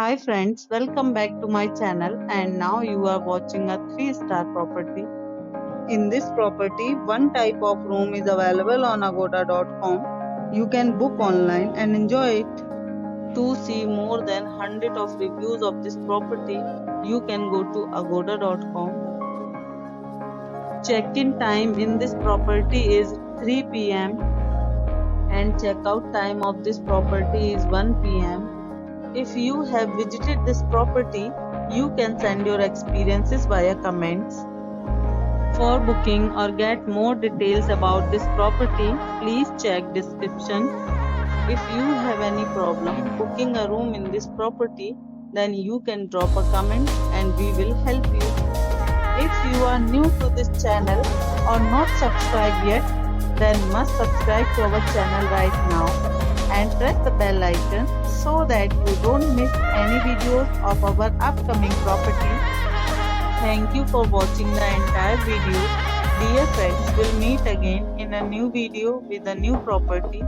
Hi friends, welcome back to my channel and now you are watching a 3-star property. In this property, one type of room is available on agoda.com. You can book online and enjoy it. To see more than 100 of reviews of this property, you can go to agoda.com. Check-in time in this property is 3 p.m. and check-out time of this property is 1 p.m. If you have visited this property, you can send your experiences via comments. For booking or get more details about this property, please check description. If you have any problem booking a room in this property, then you can drop a comment and we will help you. If you are new to this channel or not subscribed yet, then must subscribe to our channel right now and press the bell icon so that you don't miss any videos of our upcoming property. Thank you for watching the entire video. Dear friends, we'll meet again in a new video with a new property.